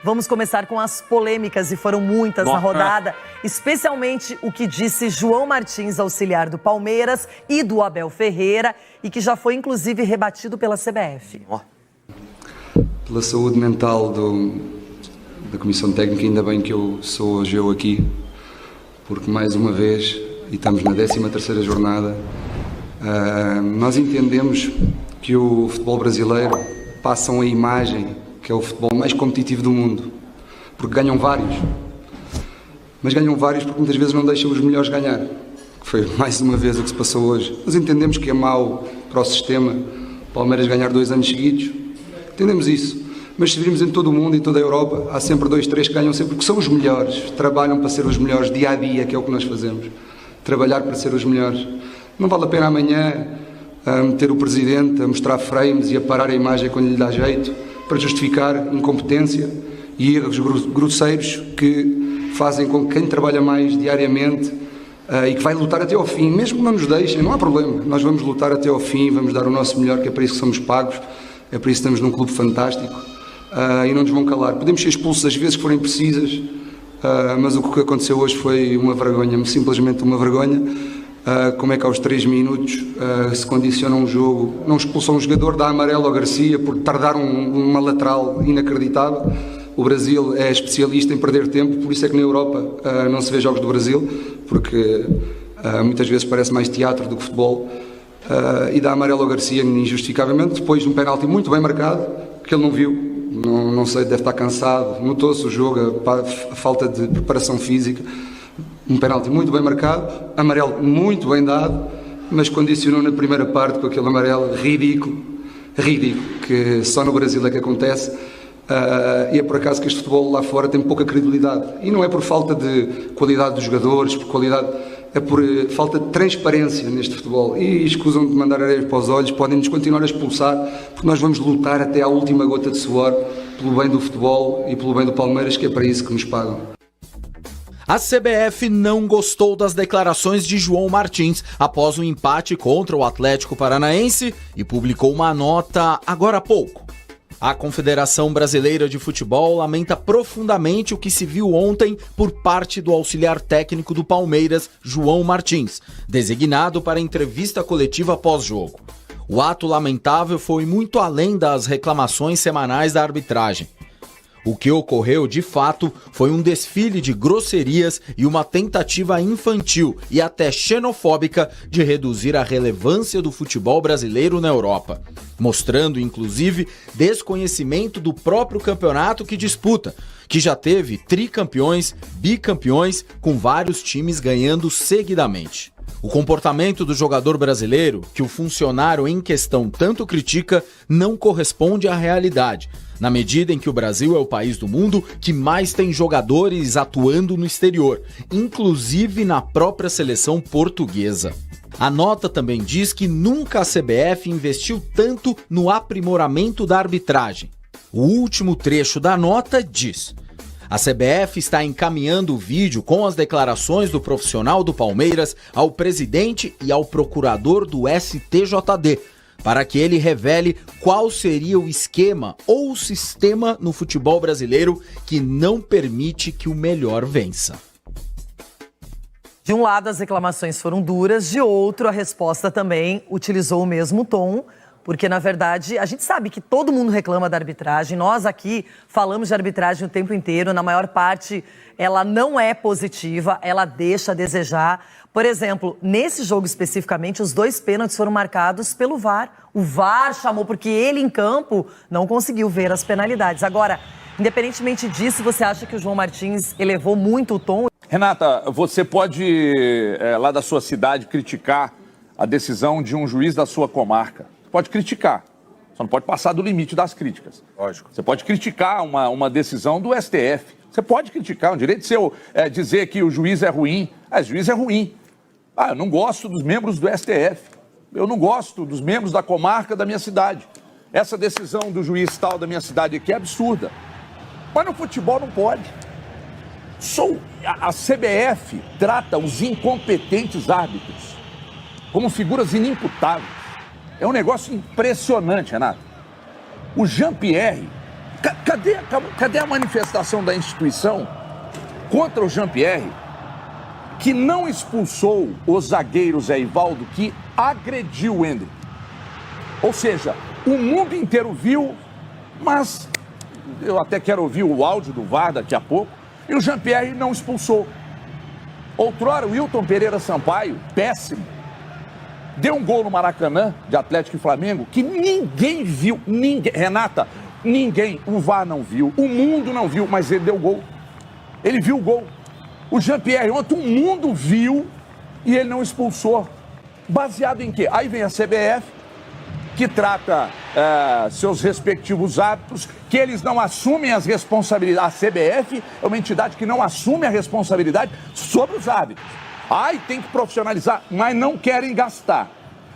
Vamos começar com as polêmicas, e foram muitas na rodada, especialmente o que disse João Martins, auxiliar do Palmeiras e do Abel Ferreira, e que já foi inclusive rebatido pela CBF. Pela saúde mental da Comissão Técnica, ainda bem que sou hoje eu aqui, porque mais uma vez, e estamos na 13ª jornada, nós entendemos que o futebol brasileiro passa a imagem que é o futebol mais competitivo do mundo, porque ganham vários, mas ganham vários porque muitas vezes não deixam os melhores ganhar, que foi mais uma vez o que se passou hoje. Nós entendemos que é mau para o sistema o Palmeiras ganhar 2 anos seguidos, entendemos isso, mas se virmos em todo o mundo, em toda a Europa, há sempre 2, 3 que ganham sempre, porque são os melhores, trabalham para ser os melhores dia a dia, que é o que nós fazemos, trabalhar para ser os melhores. Não vale a pena amanhã meter o presidente a mostrar frames e a parar a imagem quando lhe dá jeito, para justificar incompetência e erros grosseiros que fazem com que quem trabalha mais diariamente e que vai lutar até ao fim, mesmo que não nos deixem, não há problema, nós vamos lutar até ao fim, vamos dar o nosso melhor, que é para isso que somos pagos, é para isso que estamos num clube fantástico, e não nos vão calar. Podemos ser expulsos às vezes que forem precisas, mas o que aconteceu hoje foi uma vergonha, simplesmente uma vergonha. Como é que aos 3 minutos se condiciona um jogo, não expulsam um jogador, dá amarelo ao Garcia por tardar uma lateral inacreditável. O Brasil é especialista em perder tempo, por isso é que na Europa não se vê jogos do Brasil, porque muitas vezes parece mais teatro do que futebol, e dá amarelo ao Garcia injustificavelmente, depois de um penalti muito bem marcado, que ele não viu, não sei, deve estar cansado, notou-se o jogo, a falta de preparação física. Um penalti muito bem marcado, amarelo muito bem dado, mas condicionou na primeira parte com aquele amarelo ridículo, que só no Brasil é que acontece, e é por acaso que este futebol lá fora tem pouca credibilidade. E não é por falta de qualidade dos jogadores, é por falta de transparência neste futebol. E escusam de mandar areia para os olhos, podem-nos continuar a expulsar, porque nós vamos lutar até à última gota de suor pelo bem do futebol e pelo bem do Palmeiras, que é para isso que nos pagam. A CBF não gostou das declarações de João Martins após o empate contra o Atlético Paranaense e publicou uma nota agora há pouco. A Confederação Brasileira de Futebol lamenta profundamente o que se viu ontem por parte do auxiliar técnico do Palmeiras, João Martins, designado para entrevista coletiva pós-jogo. O ato lamentável foi muito além das reclamações semanais da arbitragem. O que ocorreu, de fato, foi um desfile de grosserias e uma tentativa infantil e até xenofóbica de reduzir a relevância do futebol brasileiro na Europa, mostrando, inclusive, desconhecimento do próprio campeonato que disputa, que já teve tricampeões, bicampeões, com vários times ganhando seguidamente. O comportamento do jogador brasileiro, que o funcionário em questão tanto critica, não corresponde à realidade, na medida em que o Brasil é o país do mundo que mais tem jogadores atuando no exterior, inclusive na própria seleção portuguesa. A nota também diz que nunca a CBF investiu tanto no aprimoramento da arbitragem. O último trecho da nota diz: a CBF está encaminhando o vídeo com as declarações do profissional do Palmeiras ao presidente e ao procurador do STJD, para que ele revele qual seria o esquema ou o sistema no futebol brasileiro que não permite que o melhor vença. De um lado, as reclamações foram duras, de outro, a resposta também utilizou o mesmo tom, porque, na verdade, a gente sabe que todo mundo reclama da arbitragem. Nós aqui falamos de arbitragem o tempo inteiro. Na maior parte, ela não é positiva, ela deixa a desejar. Por exemplo, nesse jogo especificamente, os 2 pênaltis foram marcados pelo VAR. O VAR chamou porque ele, em campo, não conseguiu ver as penalidades. Agora, independentemente disso, você acha que o João Martins elevou muito o tom? Renata, você pode, lá da sua cidade, criticar a decisão de um juiz da sua comarca. Pode criticar, só não pode passar do limite das críticas. Lógico. Você pode criticar uma decisão do STF. Você pode criticar, o direito seu dizer que o juiz é ruim. O juiz é ruim. Eu não gosto dos membros do STF. Eu não gosto dos membros da comarca da minha cidade. Essa decisão do juiz tal da minha cidade aqui é absurda. Mas no futebol não pode. A CBF trata os incompetentes árbitros como figuras inimputáveis. É um negócio impressionante, Renato. O Jean-Pierre Cadê a manifestação da instituição contra o Jean-Pierre, que não expulsou o zagueiro Zé Ivaldo, que agrediu o Hendrick? Ou seja, o mundo inteiro viu, mas eu até quero ouvir o áudio do VAR daqui a pouco, e o Jean-Pierre não expulsou. Outrora, o Wilton Pereira Sampaio, péssimo, deu um gol no Maracanã, de Atlético e Flamengo, que ninguém viu, ninguém, Renata, ninguém, o VAR não viu, o mundo não viu, mas ele deu gol. Ele viu o gol. O Jean-Pierre ontem, o mundo viu e ele não expulsou. Baseado em quê? Aí vem a CBF, que trata seus respectivos hábitos, que eles não assumem as responsabilidades. A CBF é uma entidade que não assume a responsabilidade sobre os hábitos. Ai, tem que profissionalizar, mas não querem gastar.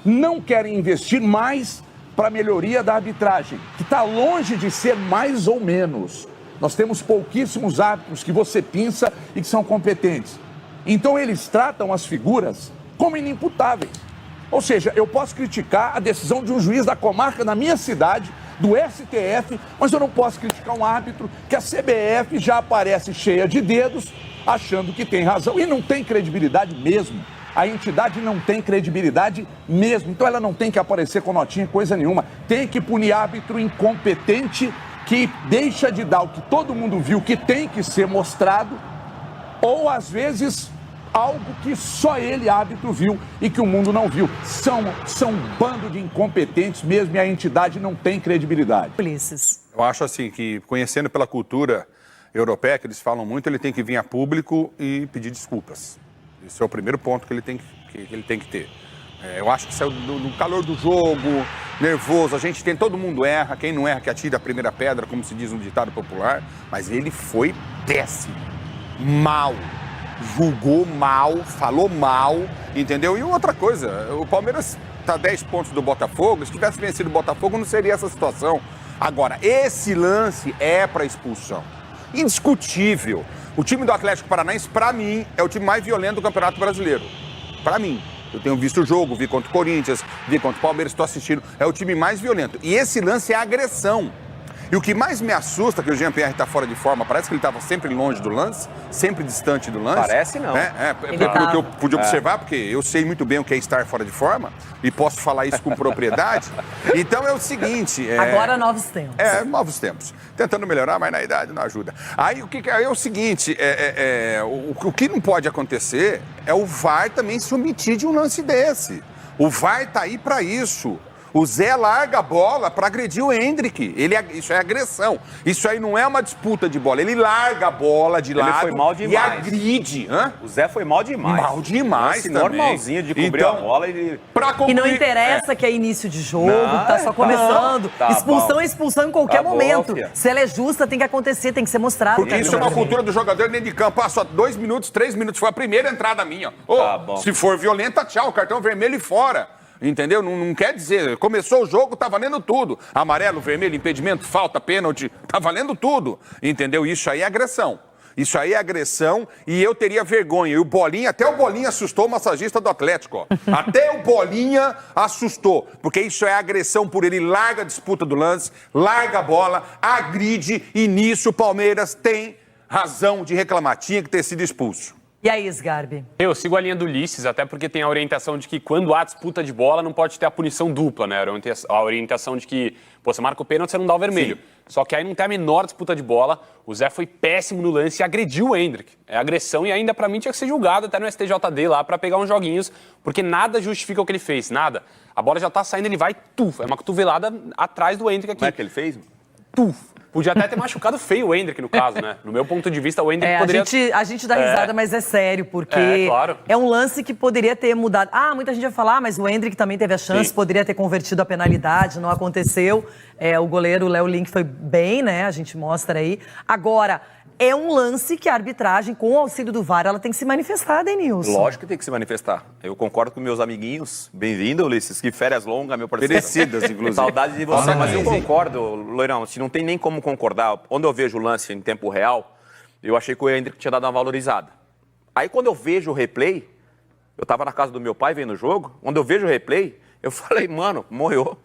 Não querem investir mais para a melhoria da arbitragem, que está longe de ser mais ou menos. Nós temos pouquíssimos árbitros que você pinça e que são competentes. Então eles tratam as figuras como inimputáveis. Ou seja, eu posso criticar a decisão de um juiz da comarca na minha cidade, do STF, mas eu não posso criticar um árbitro que a CBF já aparece cheia de dedos, achando que tem razão. E não tem credibilidade mesmo. A entidade não tem credibilidade mesmo. Então ela não tem que aparecer com notinha, coisa nenhuma. Tem que punir árbitro incompetente que deixa de dar o que todo mundo viu que tem que ser mostrado, ou às vezes algo que só ele, árbitro, viu e que o mundo não viu. São um bando de incompetentes mesmo e a entidade não tem credibilidade. Ulisses. Eu acho assim que, conhecendo pela cultura europeia, que eles falam muito, ele tem que vir a público e pedir desculpas. Esse é o primeiro ponto que ele tem que ter. Eu acho que saiu no calor do jogo, nervoso, todo mundo erra, quem não erra que atira a primeira pedra, como se diz no ditado popular, mas ele foi péssimo, mal, julgou mal, falou mal, entendeu? E outra coisa, o Palmeiras está a 10 pontos do Botafogo, se tivesse vencido o Botafogo não seria essa situação. Agora, esse lance é para expulsão, indiscutível. O time do Atlético Paranaense, para mim, é o time mais violento do Campeonato Brasileiro, para mim. Eu tenho visto o jogo, vi contra o Corinthians, vi contra o Palmeiras, estou assistindo. É o time mais violento. E esse lance é agressão. E o que mais me assusta, que o Jean-Pierre está fora de forma, parece que ele estava sempre longe do lance, sempre distante do lance. Parece não. Pelo que eu pude observar, porque eu sei muito bem o que é estar fora de forma, e posso falar isso com propriedade. Então é o seguinte... Agora novos tempos. Novos tempos. Tentando melhorar, mas na idade não ajuda. Aí é o seguinte, o que não pode acontecer é o VAR também se omitir de um lance desse. O VAR está aí para isso. O Zé larga a bola para agredir o Hendrick. Isso é agressão. Isso aí não é uma disputa de bola. Ele larga a bola de lado foi mal demais. E agride. O Zé foi mal demais. Mal demais também. Normalzinho de cobrir a bola. E não interessa que é início de jogo, tá só começando. Expulsão é expulsão em qualquer momento. Se ela é justa, tem que acontecer, tem que ser mostrado. Porque isso é uma cultura do jogador dentro de campo. Só 2 minutos, 3 minutos. Foi a primeira entrada minha. Se for violenta, tchau. Cartão vermelho e fora. Entendeu? Não quer dizer, começou o jogo, tá valendo tudo. Amarelo, vermelho, impedimento, falta, pênalti, tá valendo tudo. Entendeu? Isso aí é agressão. Isso aí é agressão e eu teria vergonha. E o Bolinha, até o Bolinha assustou o massagista do Atlético, ó. Até o Bolinha assustou, porque isso é agressão por ele. Larga a disputa do lance, larga a bola, agride e nisso o Palmeiras tem razão de reclamar. Tinha que ter sido expulso. E aí, Sgarbi? Eu sigo a linha do Ulisses, até porque tem a orientação de que quando há disputa de bola não pode ter a punição dupla, né? A orientação de que, você marca o pênalti, você não dá o vermelho. Sim. Só que aí não tem a menor disputa de bola. O Zé foi péssimo no lance e agrediu o Hendrick. É agressão e ainda, pra mim, tinha que ser julgado até no STJD lá pra pegar uns joguinhos, porque nada justifica o que ele fez, nada. A bola já tá saindo, ele vai, é uma cotovelada atrás do Hendrick aqui. Como é que ele fez? Podia até ter machucado feio o Hendrick, no caso, né? No meu ponto de vista, o Hendrick poderia... A gente dá risada, mas é sério, porque claro. É um lance que poderia ter mudado. Muita gente vai falar, mas o Hendrick também teve a chance, poderia ter convertido a penalidade, não aconteceu. O goleiro, o Léo Link, foi bem, né? A gente mostra aí. Agora, é um lance que a arbitragem, com o auxílio do VAR, ela tem que se manifestar, Denilson. Lógico que tem que se manifestar. Eu concordo com meus amiguinhos. Bem-vindo, Ulisses. Que férias longas, meu parceiro. Merecidas, inclusive. Saudade de você. Mas eu concordo, Loirão, se não tem nem como concordar. Quando eu vejo o lance em tempo real, eu achei que o Hendrick tinha dado uma valorizada. Aí quando eu vejo o replay, eu tava na casa do meu pai vendo o jogo, quando eu vejo o replay, eu falei, mano, morreu.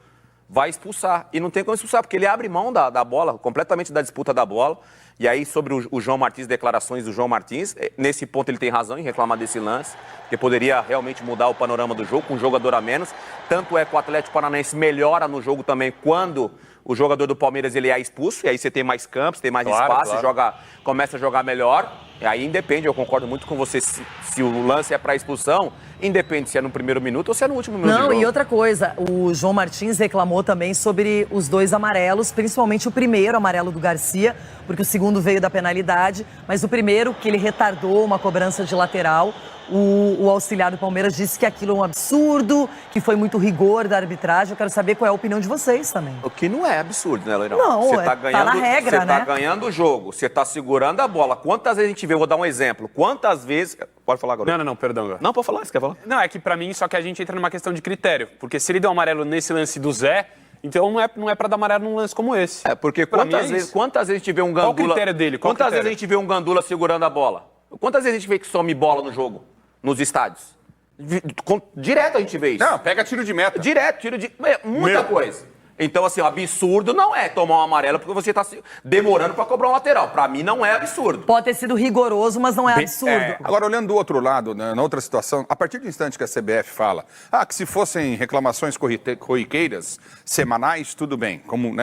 vai expulsar. E não tem como expulsar, porque ele abre mão da bola, completamente da disputa da bola. E aí, sobre o João Martins, declarações do João Martins, nesse ponto ele tem razão em reclamar desse lance, que poderia realmente mudar o panorama do jogo, com um jogador a menos. Tanto é que o Atlético Paranaense melhora no jogo também quando o jogador do Palmeiras ele é expulso, e aí você tem mais campos, tem mais espaço, começa a jogar melhor. E aí independe, eu concordo muito com você, se o lance é para expulsão, independe se é no primeiro minuto ou se é no último minuto. Não, e outra coisa, o João Martins reclamou também sobre os 2 amarelos, principalmente o primeiro amarelo do Garcia, porque o segundo veio da penalidade, mas o primeiro, que ele retardou uma cobrança de lateral, o auxiliar do Palmeiras disse que aquilo é um absurdo, que foi muito rigor da arbitragem. Eu quero saber qual é a opinião de vocês também. O que não é absurdo, né, Leirão? Não, você tá na regra, você né? tá ganhando o jogo, você tá segurando a bola. Quantas vezes a gente vê, eu vou dar um exemplo, quantas vezes... Pode falar agora. Não, perdão. Agora. Não, pode falar, você quer falar? Não, é que pra mim, só que a gente entra numa questão de critério. Porque se ele deu amarelo nesse lance do Zé, então não é pra dar amarelo num lance como esse. Porque quantas vezes a gente vê um Gandula... Qual o critério dele? Quantas vezes a gente vê um Gandula segurando a bola? Quantas vezes a gente vê que some bola no jogo, nos estádios? Direto a gente vê isso. Não, pega tiro de meta. Direto, tiro de... Muita coisa. Então, assim, o absurdo não é tomar um amarelo porque você tá demorando pra cobrar um lateral. Pra mim, não é absurdo. Pode ter sido rigoroso, mas não é absurdo. Agora, olhando do outro lado, né, na outra situação, a partir do instante que a CBF fala que se fossem reclamações corriqueiras, semanais, tudo bem, como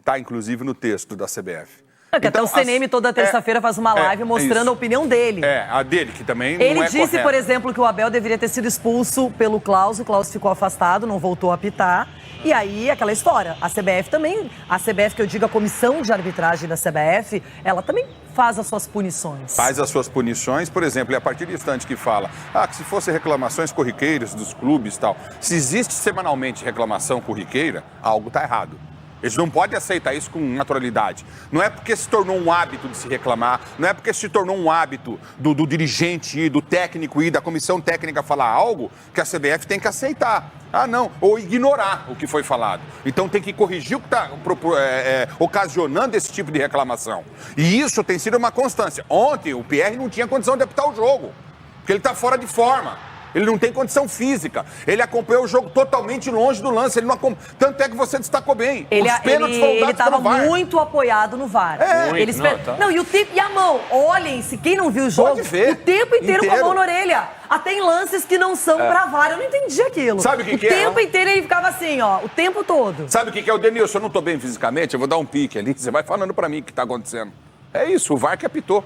tá inclusive no texto da CBF. Porque até o CNM toda terça-feira faz uma live mostrando a opinião dele. A dele, que também não Ele é disse, correta. por exemplo, que o Abel deveria ter sido expulso pelo Klaus. O Klaus ficou afastado, não voltou a apitar. E aí, aquela história. A CBF também, que eu digo, a comissão de arbitragem da CBF, ela também faz as suas punições. Faz as suas punições, por exemplo, e a partir do instante que fala que se fossem reclamações corriqueiras dos clubes e tal, se existe semanalmente reclamação corriqueira, algo está errado. Eles não podem aceitar isso com naturalidade. Não é porque se tornou um hábito de se reclamar, não é porque se tornou um hábito do dirigente, do técnico e da comissão técnica falar algo que a CBF tem que aceitar. Não, ou ignorar o que foi falado. Então tem que corrigir o que está ocasionando esse tipo de reclamação. E isso tem sido uma constância. Ontem o Pierre não tinha condição de apitar o jogo, porque ele está fora de forma. Ele não tem condição física. Ele acompanhou o jogo totalmente longe do lance. Ele não Tanto é que você destacou bem. Os pênaltis foram dados estava pelo VAR. muito apoiado no VAR. Não, e o tempo. E a mão? Olhem, se quem não viu o jogo, Pode ver. o tempo inteiro com a mão na orelha. Até em lances que não são pra VAR. Eu não entendi aquilo. Sabe o que o é? tempo inteiro ele ficava assim, ó, o tempo todo. Sabe o que é o Denilson? Eu não tô bem fisicamente, eu vou dar um pique ali. Você vai falando pra mim o que tá acontecendo. É isso, o VAR que apitou.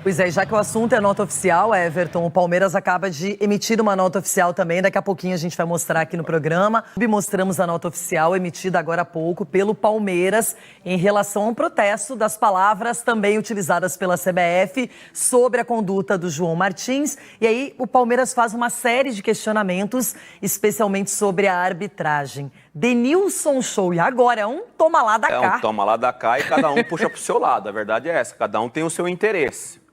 Pois é, já que o assunto é nota oficial, Everton, o Palmeiras acaba de emitir uma nota oficial também. Daqui a pouquinho a gente vai mostrar aqui no programa. Mostramos a nota oficial emitida agora há pouco pelo Palmeiras em relação a um protesto das palavras também utilizadas pela CBF sobre a conduta do João Martins. E aí o Palmeiras faz uma série de questionamentos, especialmente sobre a arbitragem. Denilson Show, e agora é um toma lá da cá. É um toma lá da cá e cada um puxa pro seu lado. A verdade é essa, cada um tem o seu interesse.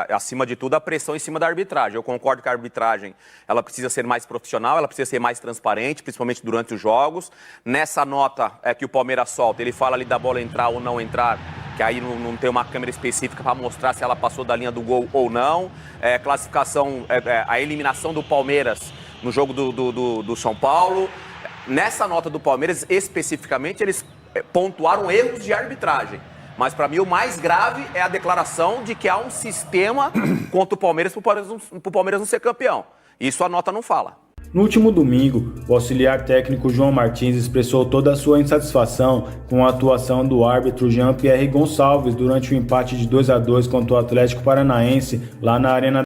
Acima de tudo, a pressão em cima da arbitragem. Eu concordo que a arbitragem ela precisa ser mais profissional, ela precisa ser mais transparente, principalmente durante os jogos. Nessa nota que o Palmeiras solta, ele fala ali da bola entrar ou não entrar, que aí não tem uma câmera específica para mostrar se ela passou da linha do gol ou não. Classificação, a eliminação do Palmeiras no jogo do São Paulo. Nessa nota do Palmeiras, especificamente, eles pontuaram erros de arbitragem. Mas, para mim, o mais grave é a declaração de que há um sistema contra o Palmeiras para o Palmeiras não ser campeão. Isso a nota não fala. No último domingo, o auxiliar técnico João Martins expressou toda a sua insatisfação com a atuação do árbitro Jean-Pierre Gonçalves durante o empate de 2-2 contra o Atlético Paranaense lá na Arena